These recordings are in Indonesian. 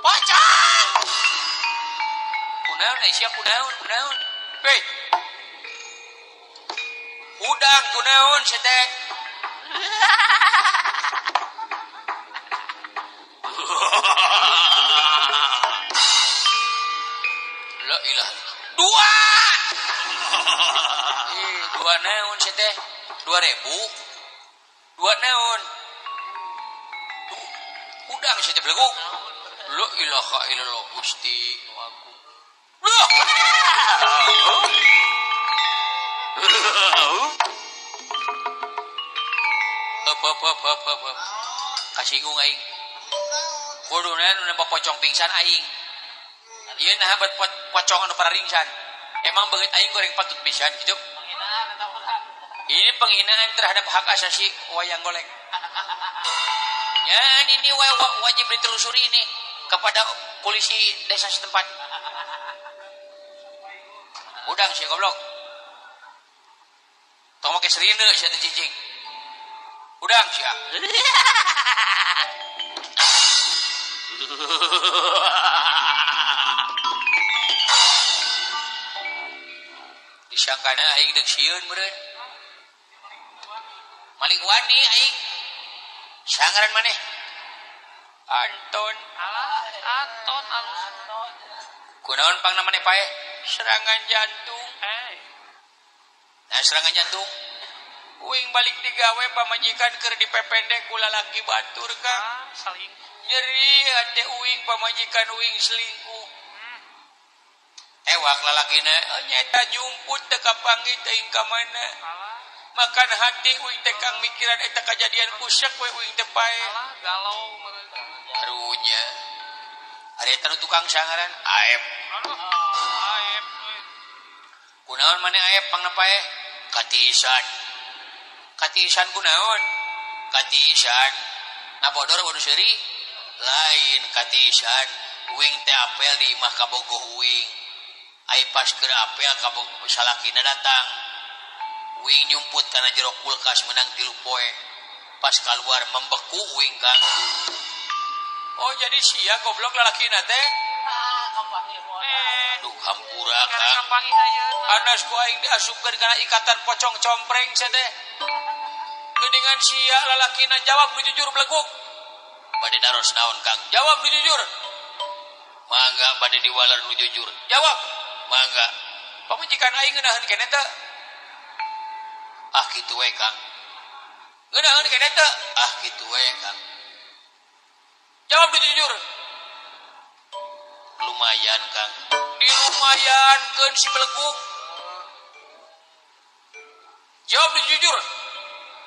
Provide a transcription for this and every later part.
Pocong. Kunaon siap kunaon. Hei. Udang kunaon sete. La ilaha. Dua. Dua naon sete? 2000. Dua naon? Udang sete beleguk. La ilaha illallah Gusti nu agung. Loh. Apa. Kasinggung aing. Kuduna nu nemba pocong pingsan aing. Ieu nah bat pocong anu pararingsan. Emang beungeut aing goreng patut pisan kitu. Ini penghinaan terhadap hak asasi wayang golek. Ya, ini wajib ditelusuri ini kepada polisi desa setempat. Udang sih goblok. Tong make serina sia teh cicing. Udang sia. Disangkana aing deuk sieun meureun. Malik wani aing. Sangaran maneh? Anton. Anton. Kunaon pang namanya pae? Serangan jantung. Nah, serangan jantung. Uing balik digawe pamajikan keur dipependek ku lalaki batur Kang. Nyeri hate uing pamajikan uing selingkuh. Ewak lalakina nyata nyumput teu kapanggih teuing ka mana. Makan hati uing teh Kang mikiran eta kajadian kusek we uing teh pae. Galau karunya. Ari eta nu tukang sangaran Aep. Aep. Kunaon maneh Aep pangna pae? Katiisan. Katiisan kunaon? Katiisan. Nabodor wadu seuri? Lain katiisan. Uing teh apel di imah kabogoh uing. Ai pas keur apel kabogoh salakina datang. Uing nyumput karena jero kulkas menang 3 poe. Pas keluar membeku uing Kang. Oh jadi sia goblok lalakina teh. Duh hampura Kang. Anas ku aing diasupkeun kana ikatan pocong compreng sia teh. Geuningan sia lalakina jawab nu jujur beleguk. Bade naros naon Kang? Jawab nu jujur. Mangga bade diwaler nu jujur. Jawab. Mangga. Pamajikan aing ngeunaheun keneh teh. Ah kitu we Kang. Ngeunaheun keneh teh. Ah kitu we Kang. Jawab jujur. Lumayan Kang. Dilumayankeun si beleguk. Jawab jujur.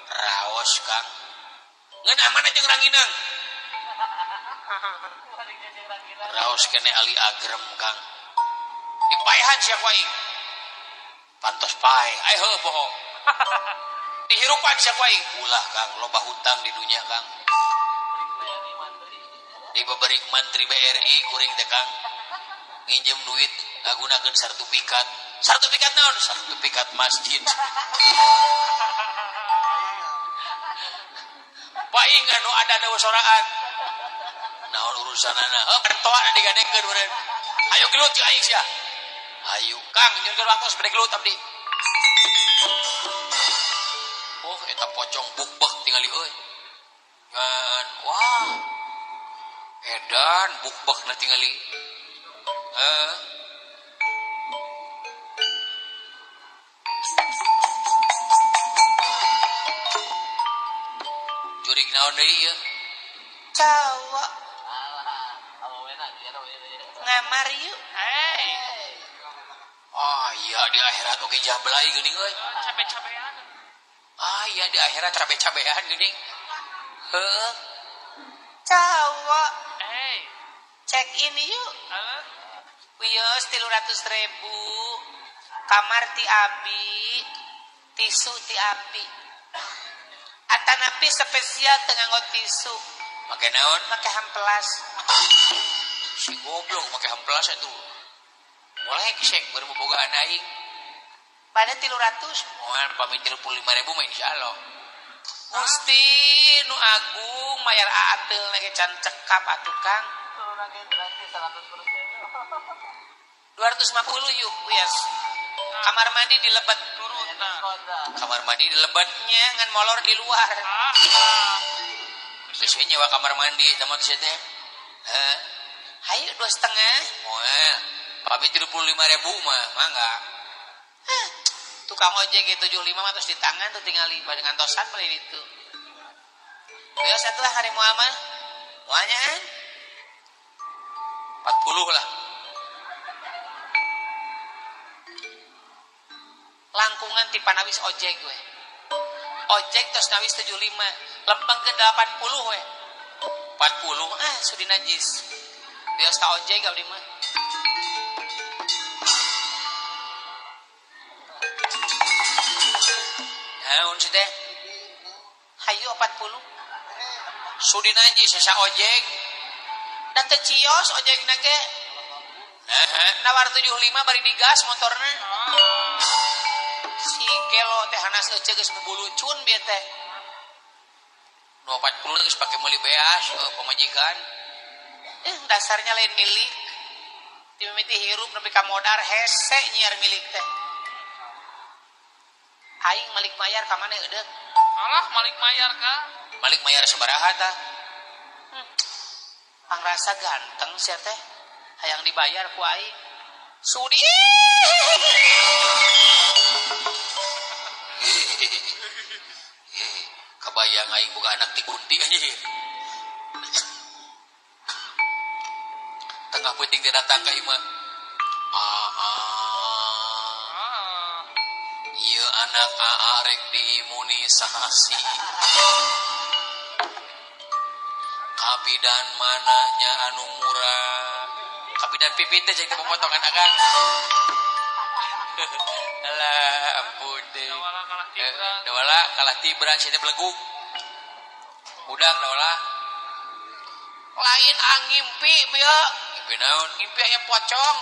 Raos Kang. Ngeunah mana jeung ranginang? Raos kene ali agrem Kang. Dipaehan sia ku aing. Pantos pae. Ai heuh poho. Dihirupan sia ku aing. Ulah Kang, loba hutang di dunia Kang. Dibabari mantri BRI kuring teh Kang. Nginjem duit ngagunakeun sertifikat. Sertifikat naon? Sertifikat masjid. Paing anu ada soraan. Naon urusanana? Heuh pertoa digadengkeun meureun. Ayo gelut jeung aing sia. Ayo Kang, nyeukeun waktos bade gelut abdi. Oh, eta pocong bukbek tingali euy. Ngan wah. Edan bukbekna tingali. Jurig naon deui ieu? Cowok. Ngamar yuk. Ah iya di akhirat oge jablay geuning euy. Cabe-cabean. Ah iya di akhirat cabe-cabean geuning. Heuh. Cowok. Cek ini yuk. Wios 300.000. Kamar ti abi. Tisu ti abi. Atanapi spesial teu nganggo tisu. Make naon? Make hamplas. Si goblok make hamplas atuh. Mulai kisek berbobogaan aing. Pada 300. Moal pami 35.000 mah insyaallah. Gusti nu agung mayar atel nage can cekap atuh Kang. 250 yuk, yes. Kamar mandi dilebet. Kamar mandi dilebetnya ngan molor di luar. Terus nyewa kamar mandi sama tuh teh. Hayu 2,5. Moal. Pamit 75.000 mah, mangga. Tukang ojek gitu 75 mah terus di tangan tuh tinggal dengan tosan beli itu. Biasa setelah hari moal mah. Moalnya 40 lah. Langkungan tipe nawis ojek gue. Ojek terus nawis 75, lempeng ke 80 we. 40 sudi najis. Biasa ojek gak lima. Naon sih teh? Hayu 40. Sudi najis sesa ojek. Dan teh cios ojek nage. Nawar 75 bari digas motornya. Si kelo teh hanas ece geus bubulucun bieu teh. Nu 40 geus pake meuli beas pamajikan. Dasarnya lain milik. Dimimiti hirup nepi ka modar hese nyiar milik teh. Aing malik mayar ka mana eudeuh? Alah malik mayar ka? Malik mayar sabaraha tah? Pangrasa ganteng sia teh. Hayang dibayar ku aing. Sudi. Kabayang aing boga anak ti kunti anjir. Tengah peuting teh datang ka imah. Ieu anak AA rek diimunisasi. Kabidan mananya anu murah. Kabidan pipit teh jadi pemotongan agang. Alah ampun deh. Dawala kalah tibra sia teh beleguk. Udang dawala. Lain ngimpi bieu. Ngimpi naon? Ngimpi aya pocong.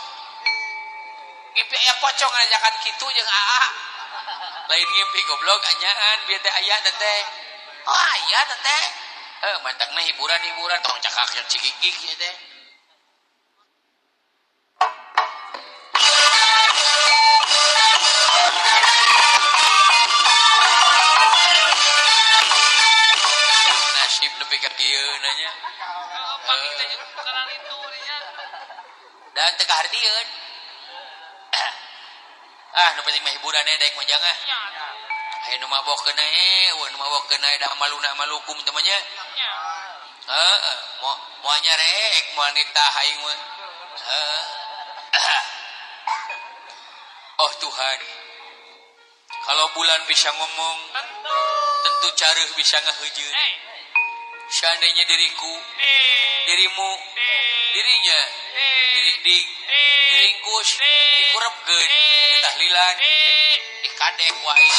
Ngimpi aya pocong ngajakan kitu jeung AA. Lain ngimpi goblok anyaan bieu teh aya teh. Oh aya teh. Mantagna hiburan tong cakak cigigig ya teh. Nasib nepi ka kieu nanya. Pagi teh bukan itu nya. Dan teu kahartieun. Nu penting mah hiburannya daek mah jangan. Aya nu mabokkeun nu mabokkeun da maluna malukum teh mah nya. Moal nyarek wanita aing mah. Oh Tuhan, kalau bulan bisa ngomong, tentu careuh bisa ngaheujeun. Seandainya diriku, dirimu, dirinya, diridik, diringkus, dikurepkeun, ditahlilan, dikadek ku aing.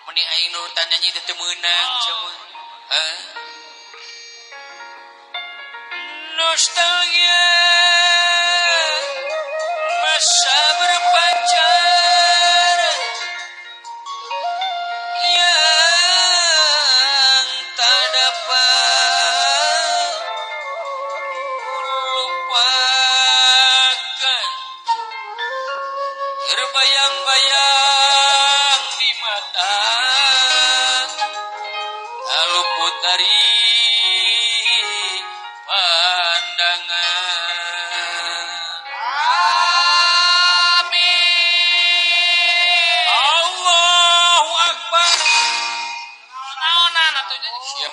Meni aing nurutan nyanyi teh teu meunang cenah. Nostalgia masa berpacar yang tak dapat lupakan, terbayang-bayang di mata, tak luput dari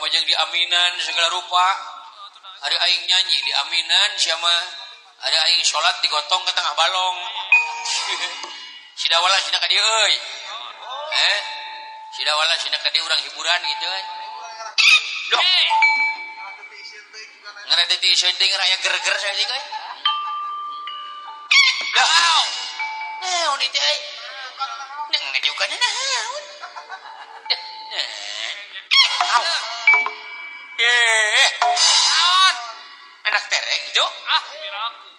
yang diaminan segala rupa. Ada aing nyanyi diaminan siapa? Ada aing sholat digotong ke tengah balong. Sidawala sina ka dieu euy. Sidawala sina ka dieu urang hiburan gitu euy. Dok. Ngarete ti iseun teh raya ger-ger saja euy. Dah. Naon ieu teh? Nek ngajukan naon? Au. Naon? Enak terek Jo? Piraku.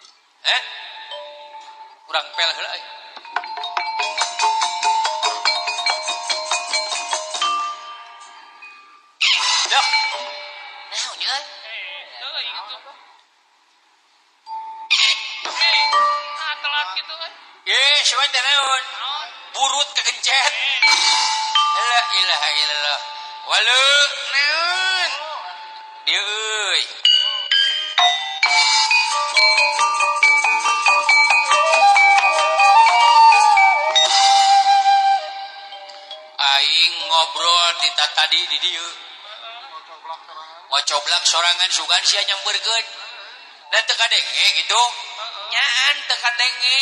Urang pel heula euy. copet. La ilaha illallah. Walu naon? Dieu euy. Aing ngobrol di tadi di dieu. Ngocoblak sorangan sugan sia nyamperkeun. Da teu kadenge gitu. Nyaan teu kadenge.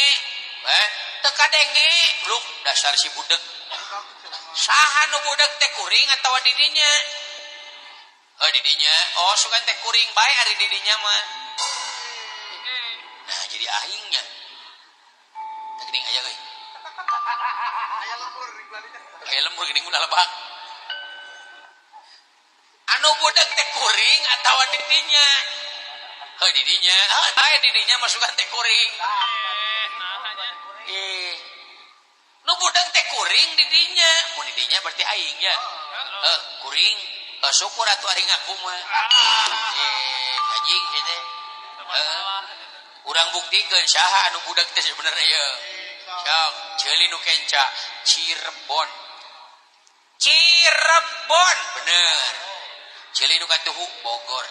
Teu kadenge. Luk dasar si budeg. Saha nu budeg teh kuring atawa didinya? Didinya. Oh, sugan teh kuring bae ari didinya mah. Nah, jadi aingnya. Teu geuning aya euy. Aya lembur geuning mun lebak. Anu budeg teh kuring atawa didinya? Didinya. Bae didinya mah sugan teh kuring. Nu budeg teh kuring didinya. Mun didinya berarti aingnya. Kuring. Syukur atuh ari ngaku mah. Anjing teh. Urang buktikeun saha anu budak teh sebenarnya ya. Sok, ceuli nu kenca Cirebon. Cirebon, bener. Ceuli nu katuhu Bogor.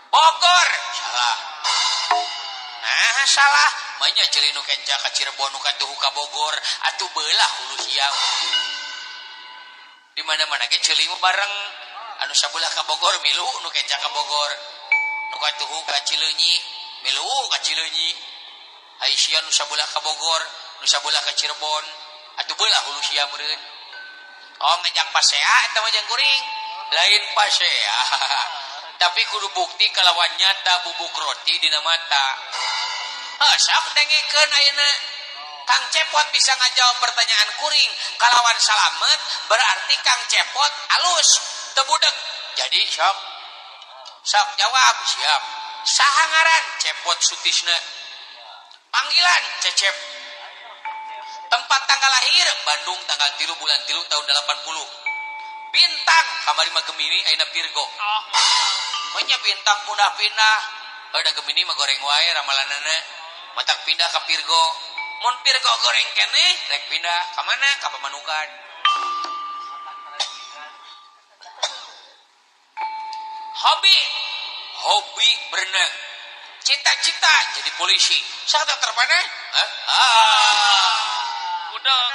Bogor, salah. Nah, salah. Manya ceuli nu kenca ka Cirebon nu katuhu ka Bogor, atuh beulah hulu siang. Di mana-mana ge ceuli mah bareng. Anu sabelah ka Bogor milu nu kenca ka Bogor. Nu katuhu ka Cileunyi milu ka Cileunyi. Ai sia nu sabelah ka Bogor, nu sabelah ka Cirebon, atuh beulah hulu sia meureun. Oh ngajak pasea eta mah jeung kuring. Lain pasea. Tapi kudu bukti kalawan nyata bubuk roti dina mata. Sok dengekeun ayeuna. Kang Cepot bisa ngajawab pertanyaan kuring kalawan salamet berarti Kang Cepot alus teu budeg. Jadi sok jawab siap. Saha ngaran? Cepot Sutisna. Panggilan Cecep. Tempat tanggal lahir Bandung tanggal 3 bulan 3 tahun 80. Bintang kamari mah Gemini ayeuna Virgo. Manya bintang pindah-pindah. Da Gemini mah goreng wae ramalanana. Matak pindah ka Virgo. Mun Virgo goreng keneh rek pindah ka mana? Ka Pamanukan. Hobi berenang. Cita-cita jadi polisi. Saha terpana? Budak.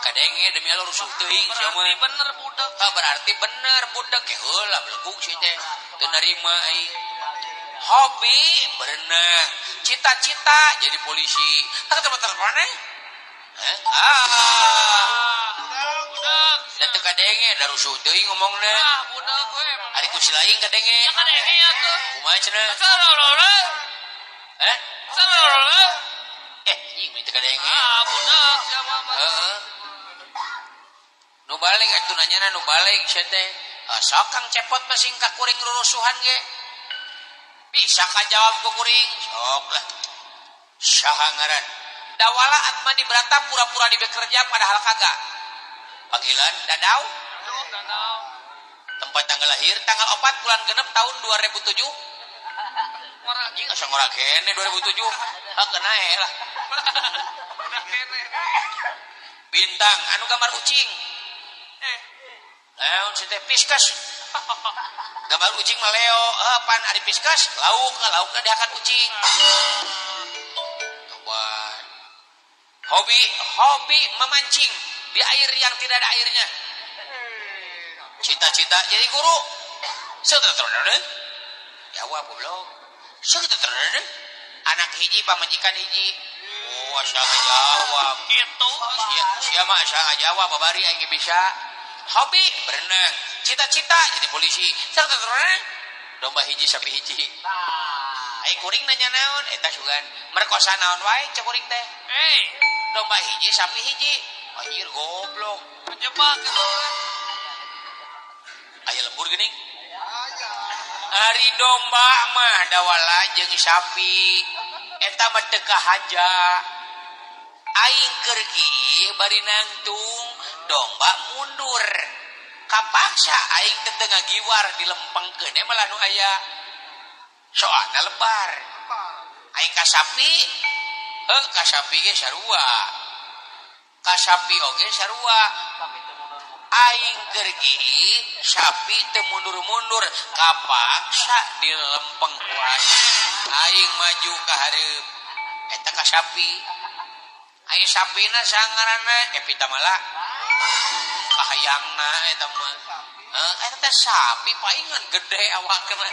Kadenge demi Allah rusuh teuing sia mah. Bener budak. Berarti bener budak ge heula beleguk si teh. Teu narima ai. Hobi berenang. Cita-cita jadi polisi. Saha terpana? Budak. Da teu kadenge da rusuh teuing ngomongna. Budak we. Ari ku si lain kadenge. Kadenge atuh. Kumaha cenah? Sarolora. Sarolora. Ing teu kadenge. Budak siapa mah. Heeh. Nu balik atuh nanyana nu balik sia teh. Sok Kang Cepot masing ka kuring rurusuhan ge. Bisa kajawab ku kuring? Sok lah. Saha ngaran? Dawala Atma di Brata pura-pura di bekerja padahal kagak. Panggilan Dadau. Dadau. Tempat tanggal lahir tanggal 4 bulan genep tahun 2007. Ngora Anjing asa ngora kene 2007. Kena lah. Bintang anu gambar ucing. Naon si teh Pisces. Gambar ucing mah Leo. Pan ari Pisces laukna diakan ucing. Kawan. Hobi memancing di air yang tidak ada airnya. Cita-cita jadi guru. Seterusnya. Jawab goblok. Seterusnya. Anak hiji pamajikan hiji. Oh, asa ngajawab. Gitu. Sia mah asa ngajawab babari aing bisa. Hobi berenang. Cita-cita jadi polisi. Seterusnya. Domba hiji sapi hiji. Aing kuring nanya naon eta sugan. Merkosa naon wae cek kuring teh. Domba hiji sapi hiji. Anjir goblok. Menjebak gitu. Aya lembur geuning. Ari domba mah dawala jeung sapi eta mah teu kahaja. Aing keur kieu bari nangtung domba mundur. Kapaksa aing teu ngagiwar dilempengkeun malah nu aya. Soalna lebar. Aing ka sapi ge sarua. ka sapi oge sarua aing gergi sapi teu mundur-mundur kapaksa dilempeng ku aing maju ka hareup eta ka sapi aing sapina sangaranna Epitamala kahayangna eta mah eta teh sapi paingan gede awakna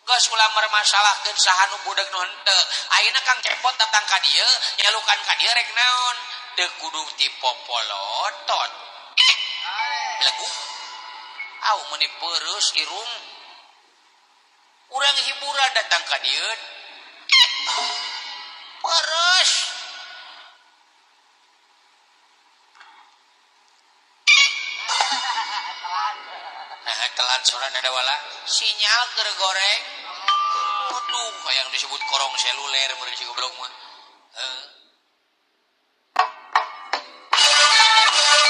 geus ulah mermasalahkeun saha nu budeuk nu henteu ayeuna Kang Cepot datang ka dieu nyalukan ka dieu rek naon teu kudu ti popolotot legu au meuni peureuss irung urang hiburan datang ka dieu peureuss telat soran ada wala sinyal keur goreng aduh kayak disebut korong seluler meureun si goblok mah